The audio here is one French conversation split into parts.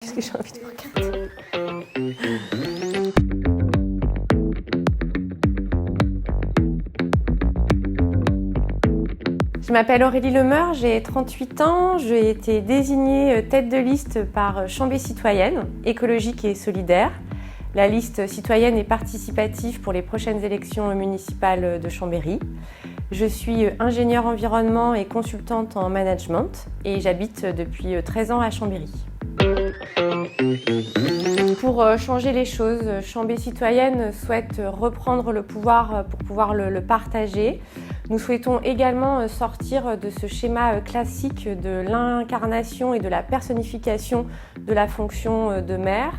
Qu'est-ce que j'ai envie de regarder? Je m'appelle Aurélie Lemeur, j'ai 38 ans, j'ai été désignée tête de liste par Chambé Citoyenne, écologique et solidaire. La liste citoyenne et participative pour les prochaines élections municipales de Chambéry. Je suis ingénieure environnement et consultante en management et j'habite depuis 13 ans à Chambéry. Pour changer les choses, Chambé Citoyenne souhaite reprendre le pouvoir pour pouvoir le partager. Nous souhaitons également sortir de ce schéma classique de l'incarnation et de la personnification de la fonction de maire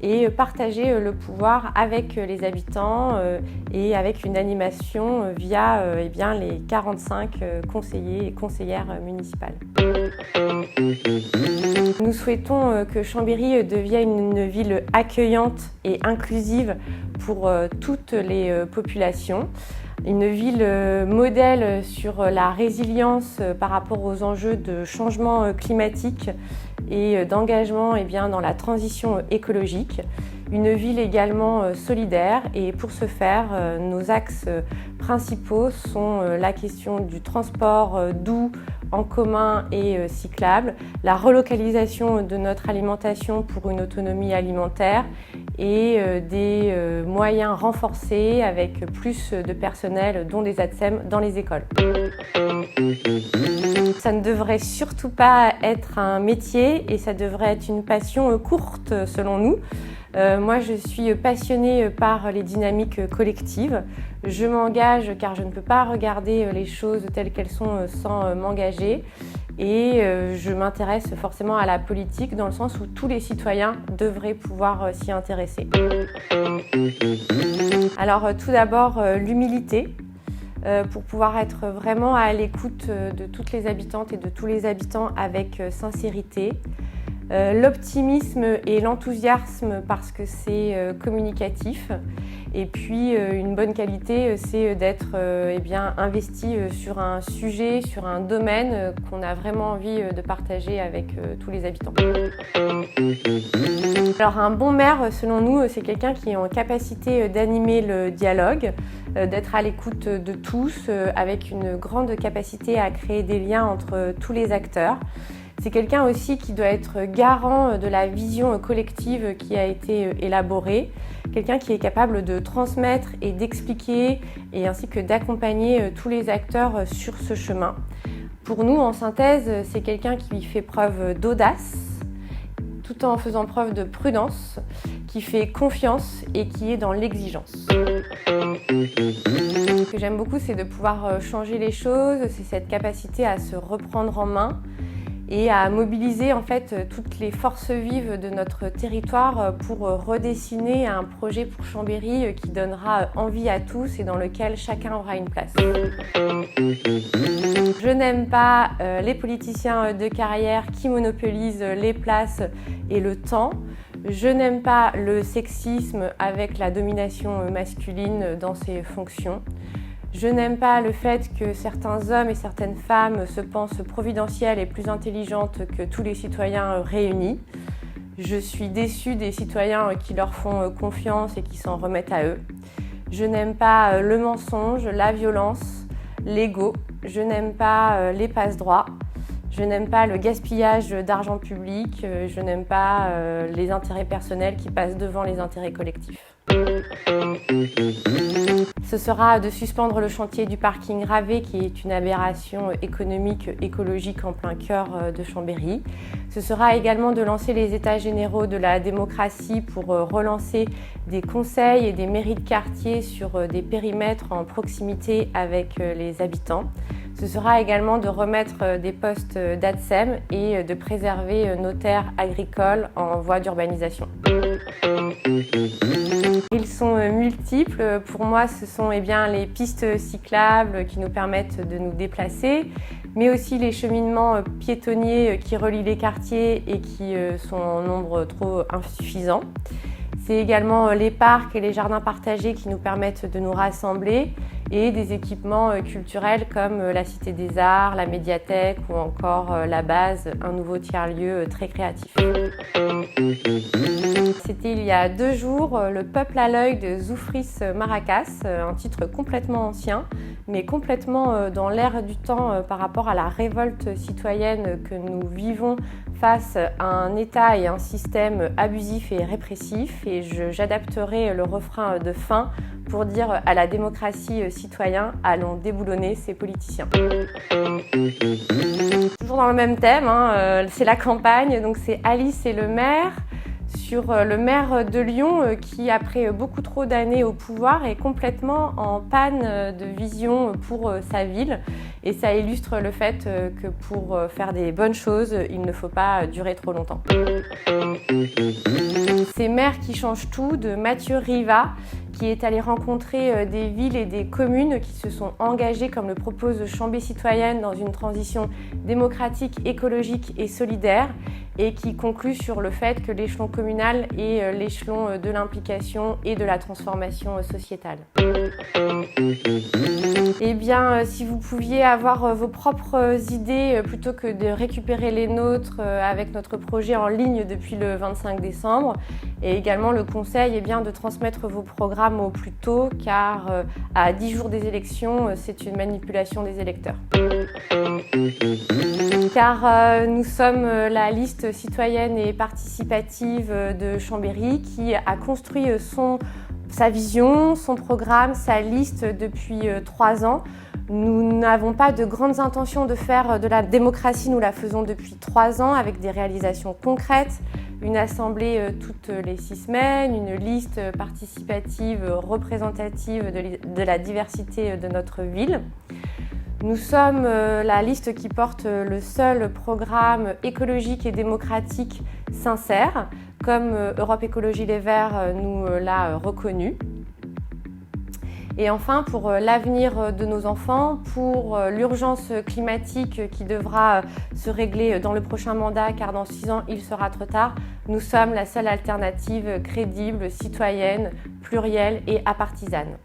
et partager le pouvoir avec les habitants et avec une animation via les 45 conseillers et conseillères municipales. Nous souhaitons que Chambéry devienne une ville accueillante et inclusive pour toutes les populations. Une ville modèle sur la résilience par rapport aux enjeux de changement climatique et d'engagement dans la transition écologique. Une ville également solidaire et pour ce faire, nos axes principaux sont la question du transport doux, en commun et cyclable, la relocalisation de notre alimentation pour une autonomie alimentaire et des moyens renforcés avec plus de personnel, dont des ATSEM, dans les écoles. Ça ne devrait surtout pas être un métier et ça devrait être une passion courte selon nous. Moi, je suis passionnée par les dynamiques collectives. Je m'engage car je ne peux pas regarder les choses telles qu'elles sont sans m'engager. Et je m'intéresse forcément à la politique dans le sens où tous les citoyens devraient pouvoir s'y intéresser. Alors tout d'abord, l'humilité. Pour pouvoir être vraiment à l'écoute de toutes les habitantes et de tous les habitants avec sincérité. L'optimisme et l'enthousiasme parce que c'est communicatif. Et puis une bonne qualité, c'est d'être investi sur un sujet, sur un domaine qu'on a vraiment envie de partager avec tous les habitants. Alors un bon maire, selon nous, c'est quelqu'un qui est en capacité d'animer le dialogue, d'être à l'écoute de tous, avec une grande capacité à créer des liens entre tous les acteurs. C'est quelqu'un aussi qui doit être garant de la vision collective qui a été élaborée, quelqu'un qui est capable de transmettre et d'expliquer et ainsi que d'accompagner tous les acteurs sur ce chemin. Pour nous, en synthèse, c'est quelqu'un qui fait preuve d'audace, tout en faisant preuve de prudence, qui fait confiance et qui est dans l'exigence. Ce que j'aime beaucoup, c'est de pouvoir changer les choses, c'est cette capacité à se reprendre en main et à mobiliser en fait toutes les forces vives de notre territoire pour redessiner un projet pour Chambéry qui donnera envie à tous et dans lequel chacun aura une place. Je n'aime pas les politiciens de carrière qui monopolisent les places et le temps. Je n'aime pas le sexisme avec la domination masculine dans ses fonctions. Je n'aime pas le fait que certains hommes et certaines femmes se pensent providentielles et plus intelligentes que tous les citoyens réunis. Je suis déçue des citoyens qui leur font confiance et qui s'en remettent à eux. Je n'aime pas le mensonge, la violence, l'ego. Je n'aime pas les passe-droits. Je n'aime pas le gaspillage d'argent public. Je n'aime pas les intérêts personnels qui passent devant les intérêts collectifs. Ce sera de suspendre le chantier du parking Ravet qui est une aberration économique, écologique en plein cœur de Chambéry. Ce sera également de lancer les états généraux de la démocratie pour relancer des conseils et des mairies de quartier sur des périmètres en proximité avec les habitants. Ce sera également de remettre des postes d'ATSEM et de préserver nos terres agricoles en voie d'urbanisation. Ils sont multiples. Pour moi, ce sont les pistes cyclables qui nous permettent de nous déplacer, mais aussi les cheminements piétonniers qui relient les quartiers et qui sont en nombre trop insuffisant. C'est également les parcs et les jardins partagés qui nous permettent de nous rassembler et des équipements culturels comme la Cité des Arts, la médiathèque ou encore la base, un nouveau tiers-lieu très créatif. C'était il y a 2 jours, Le Peuple à l'œil de Zoufris Maracas, un titre complètement ancien, mais complètement dans l'air du temps par rapport à la révolte citoyenne que nous vivons face à un État et un système abusif et répressif. Et j'adapterai le refrain de fin pour dire à la démocratie citoyenne, allons déboulonner ces politiciens. Toujours dans le même thème, c'est la campagne, donc c'est Alice et le maire. Sur le maire de Lyon qui, après beaucoup trop d'années au pouvoir, est complètement en panne de vision pour sa ville. Et ça illustre le fait que pour faire des bonnes choses, il ne faut pas durer trop longtemps. C'est Maire qui change tout de Mathieu Riva, qui est allé rencontrer des villes et des communes qui se sont engagées, comme le propose Chambé Citoyenne, dans une transition démocratique, écologique et solidaire, et qui conclut sur le fait que l'échelon communal est l'échelon de l'implication et de la transformation sociétale. Eh bien, si vous pouviez avoir vos propres idées plutôt que de récupérer les nôtres avec notre projet en ligne depuis le 25 décembre, et également le conseil est bien de transmettre vos programmes au plus tôt, car à 10 jours des élections, c'est une manipulation des électeurs. Car nous sommes la liste citoyenne et participative de Chambéry qui a construit sa vision, son programme, sa liste depuis 3 ans. Nous n'avons pas de grandes intentions de faire de la démocratie, nous la faisons depuis 3 ans avec des réalisations concrètes, une assemblée toutes les 6 semaines, une liste participative représentative de la diversité de notre ville. Nous sommes la liste qui porte le seul programme écologique et démocratique sincère, comme Europe Écologie Les Verts nous l'a reconnu. Et enfin, pour l'avenir de nos enfants, pour l'urgence climatique qui devra se régler dans le prochain mandat, car dans 6 ans, il sera trop tard, nous sommes la seule alternative crédible, citoyenne, plurielle et apartisane.